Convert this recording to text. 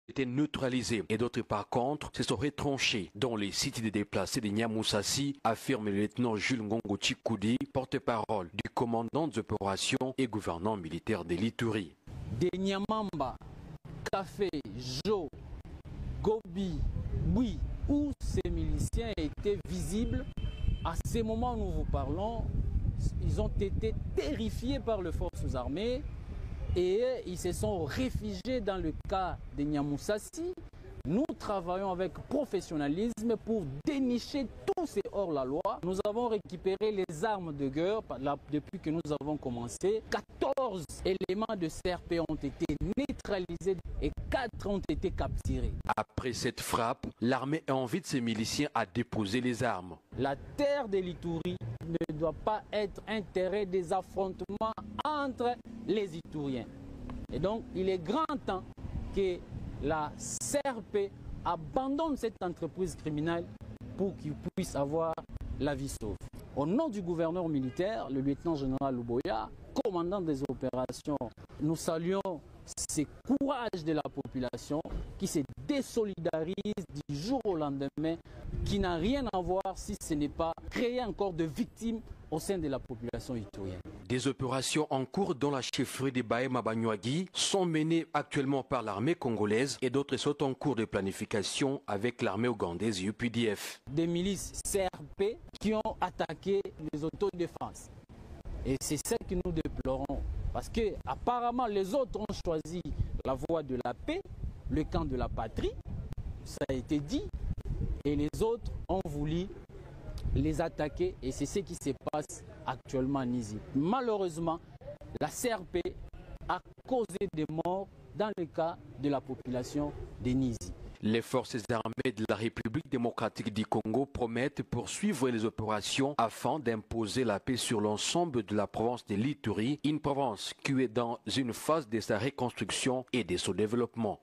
été neutralisés et d'autres par contre se sont retranchés dans les sites de déplacés de Niamoussassi, affirme le lieutenant Jules Ngongo Chikoudi, porte-parole du commandant des opérations et gouvernant militaire de l'Ituri. Des Niamamba, Café, Jo, Gobi, Bui, où ces miliciens étaient visibles, à ce moment où nous vous parlons, ils ont été terrifiés par les forces armées et ils se sont réfugiés dans le cas de Niamoussassi. Nous travaillons avec professionnalisme pour dénicher tous ces hors-la-loi. Nous avons récupéré les armes de guerre depuis que nous avons commencé. 14 éléments de CRP ont été neutralisés et 4 ont été capturés. Après cette frappe, l'armée invite ses miliciens à déposer les armes. La terre de l'Ituri ne doit pas être un terrain des affrontements entre les Ituriens. Et donc, il est grand temps que la CRP abandonne cette entreprise criminelle pour qu'ils puissent avoir la vie sauve. Au nom du gouverneur militaire, le lieutenant-général Luboya, commandant des opérations, nous saluons ce courage de la population qui se désolidarise du jour au lendemain, qui n'a rien à voir si ce n'est pas créer encore de victimes au sein de la population iturienne. Des opérations en cours dans la chefferie de Bahema Banyuagui sont menées actuellement par l'armée congolaise et d'autres sont en cours de planification avec l'armée ougandaise et UPDF. Des milices CRP qui ont attaqué les autodéfenses. Et c'est ça que nous déplorons. Parce que apparemment les autres ont choisi la voie de la paix, le camp de la patrie, ça a été dit, et les autres ont voulu les attaquer et c'est ce qui se passe actuellement à Nizi. Malheureusement, la CRP a causé des morts dans le cas de la population de Nizi. Les forces armées de la République démocratique du Congo promettent poursuivre les opérations afin d'imposer la paix sur l'ensemble de la province de l'Ituri, une province qui est dans une phase de sa reconstruction et de son développement.